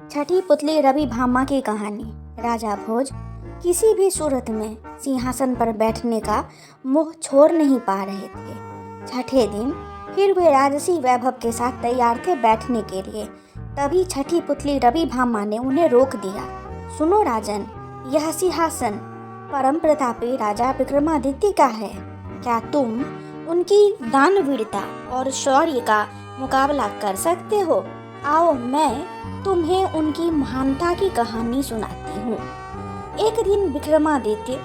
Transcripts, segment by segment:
छठी पुतली रवि भामा की कहानी। राजा भोज किसी भी सूरत में सिंहासन पर बैठने का मोह छोड़ नहीं पा रहे थे। छठे दिन फिर वे राजसी वैभव के साथ तैयार थे बैठने के लिए। तभी छठी पुतली रवि भामा ने उन्हें रोक दिया। सुनो राजन, यह सिंहासन परम प्रतापी राजा विक्रमादित्य का है। क्या तुम उनकी दानवीरता और शौर्य का मुकाबला कर सकते हो? आओ, मैं तुम्हें उनकी महानता की कहानी सुनाती हूँ। एक दिन विक्रमादित्य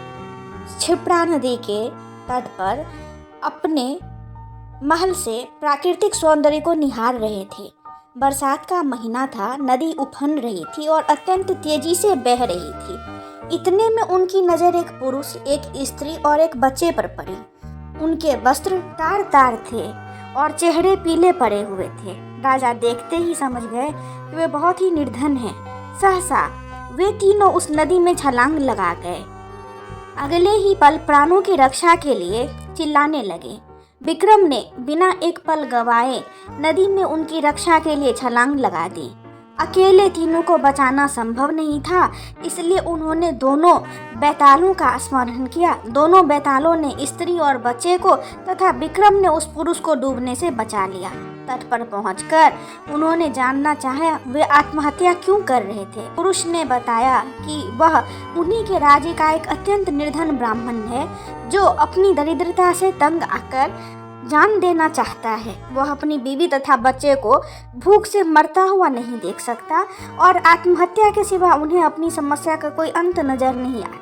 क्षिप्रा नदी के तट पर अपने महल से प्राकृतिक सौंदर्य को निहार रहे थे। बरसात का महीना था, नदी उफन रही थी और अत्यंत तेजी से बह रही थी। इतने में उनकी नज़र एक पुरुष, एक स्त्री और एक बच्चे पर पड़ी। उनके वस्त्र तार तार थे और चेहरे पीले पड़े हुए थे। राजा देखते ही समझ गए कि वे बहुत ही निर्धन हैं। सहसा वे तीनों उस नदी में छलांग लगा गए। अगले ही पल प्राणों की रक्षा के लिए चिल्लाने लगे। विक्रम ने बिना एक पल गवाए नदी में उनकी रक्षा के लिए छलांग लगा दी। अकेले तीनों को बचाना संभव नहीं था, इसलिए उन्होंने दोनों बैतालों का स्मरण किया। दोनों बैतालों ने स्त्री और बच्चे को तथा विक्रम ने उस पुरुष को डूबने से बचा लिया। तट पर पहुंचकर उन्होंने जानना चाहा वे आत्महत्या क्यों कर रहे थे। पुरुष ने बताया कि वह उन्हीं के राज्य का एक अत्यंत निर्धन ब्राह्मण है जो अपनी दरिद्रता से तंग आकर जान देना चाहता है। वह अपनी बीवी तथा बच्चे को भूख से मरता हुआ नहीं देख सकता और आत्महत्या के सिवा उन्हें अपनी समस्या का कोई अंत नजर नहीं आता।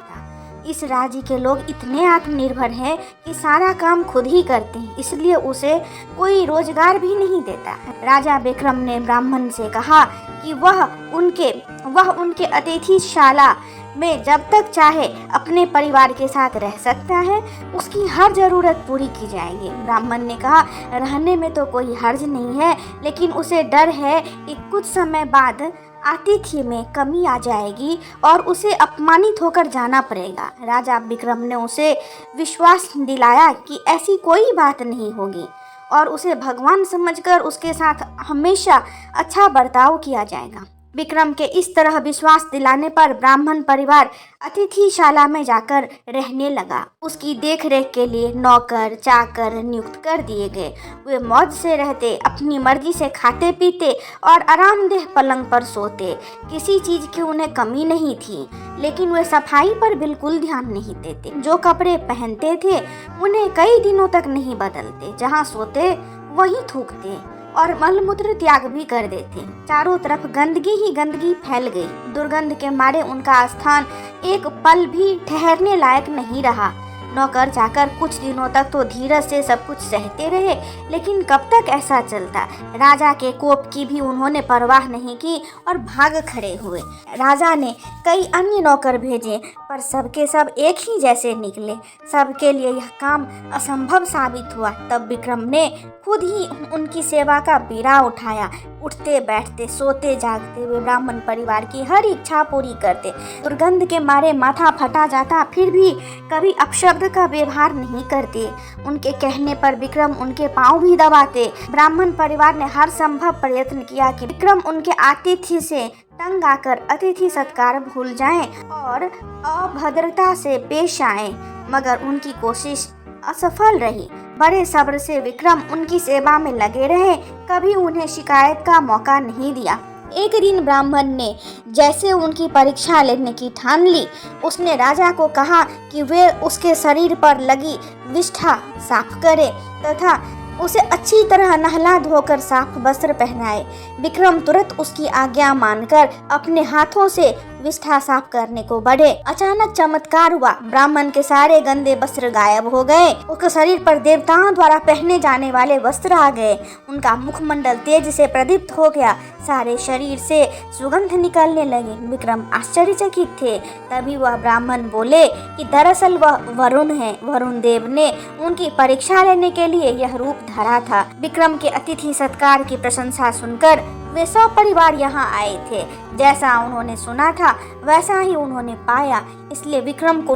इस राज्य के लोग इतने आत्मनिर्भर हैं कि सारा काम खुद ही करते हैं, इसलिए उसे कोई रोजगार भी नहीं देता। राजा विक्रम ने ब्राह्मण से कहा कि वह उनके अतिथिशाला में जब तक चाहे अपने परिवार के साथ रह सकता है, उसकी हर जरूरत पूरी की जाएगी। ब्राह्मण ने कहा, रहने में तो कोई हर्ज नहीं है, लेकिन उसे डर है कि कुछ समय बाद आतिथ्य में कमी आ जाएगी और उसे अपमानित होकर जाना पड़ेगा। राजा विक्रम ने उसे विश्वास दिलाया कि ऐसी कोई बात नहीं होगी और उसे भगवान समझकर उसके साथ हमेशा अच्छा बर्ताव किया जाएगा। विक्रम के इस तरह विश्वास दिलाने पर ब्राह्मण परिवार अतिथिशाला में जाकर रहने लगा। उसकी देखरेख के लिए नौकर चाकर नियुक्त कर दिए गए। वे मौज से रहते, अपनी मर्जी से खाते पीते और आरामदेह पलंग पर सोते। किसी चीज की उन्हें कमी नहीं थी, लेकिन वे सफाई पर बिल्कुल ध्यान नहीं देते। जो कपड़े पहनते थे उन्हें कई दिनों तक नहीं बदलते। जहाँ सोते वहीं थूकते और मलमूत्र त्याग भी कर देते। चारों तरफ गंदगी ही गंदगी फैल गई। दुर्गंध के मारे उनका स्थान एक पल भी ठहरने लायक नहीं रहा। नौकर चाकर कुछ दिनों तक तो धीरज से सब कुछ सहते रहे, लेकिन कब तक ऐसा चलता। राजा के कोप की भी उन्होंने परवाह नहीं की और भाग खड़े हुए। राजा ने कई अन्य नौकर भेजे, पर सबके सब एक ही जैसे निकले। सबके लिए यह काम असंभव साबित हुआ। तब विक्रम ने खुद ही उनकी सेवा का बीड़ा उठाया। उठते बैठते सोते जागते हुए ब्राह्मण परिवार की हर इच्छा पूरी करते। दुर्गंध के मारे माथा फटा जाता, फिर भी कभी अपशब्द का व्यवहार नहीं करते। उनके कहने पर विक्रम उनके पांव भी दबाते। ब्राह्मण परिवार ने हर संभव प्रयत्न किया कि विक्रम उनके आतिथ्य से तंग आकर अतिथि सत्कार भूल जाएं और अभद्रता से पेश आएं, मगर उनकी कोशिश असफल रही। बड़े सब्र से विक्रम उनकी सेवा में लगे रहे, कभी उन्हें शिकायत का मौका नहीं दिया। एक दिन ब्राह्मण ने जैसे उनकी परीक्षा लेने की ठान ली, उसने राजा को कहा कि वे उसके शरीर पर लगी विष्ठा साफ करे तथा उसे अच्छी तरह नहला धोकर साफ वस्त्र पहनाए। विक्रम तुरंत उसकी आज्ञा मानकर अपने हाथों से विष्ठा साफ करने को बढ़े। अचानक चमत्कार हुआ। ब्राह्मण के सारे गंदे वस्त्र गायब हो गए। उसके शरीर पर देवताओं द्वारा पहने जाने वाले वस्त्र आ गए। उनका मुखमंडल तेज से प्रदीप्त हो गया। सारे शरीर से सुगंध निकलने लगी। विक्रम आश्चर्यचकित थे। तभी वह ब्राह्मण बोले कि दरअसल वह वरुण है। वरुण देव ने उनकी परीक्षा लेने के लिए यह रूप धरा था। विक्रम के अतिथि सत्कार की प्रशंसा सुनकर वे सब परिवार यहाँ आए थे। जैसा उन्होंने सुना था वैसा ही उन्होंने पाया। इसलिए विक्रम को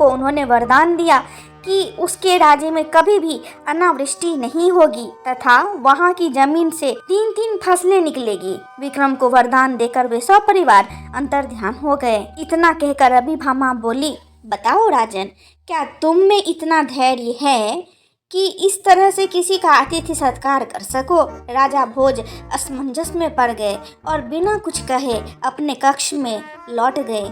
उन्होंने वरदान दिया कि उसके राज्य में कभी भी अनावृष्टि नहीं होगी तथा वहाँ की जमीन से 3-3 फसलें निकलेगी। विक्रम को वरदान देकर वे सब परिवार अंतर्ध्यान हो गए। इतना कहकर अभिभामा बोली, बताओ राजन, क्या तुम में इतना धैर्य है कि इस तरह से किसी का अतिथि सत्कार कर सको? राजा भोज असमंजस में पड़ गए और बिना कुछ कहे अपने कक्ष में लौट गए।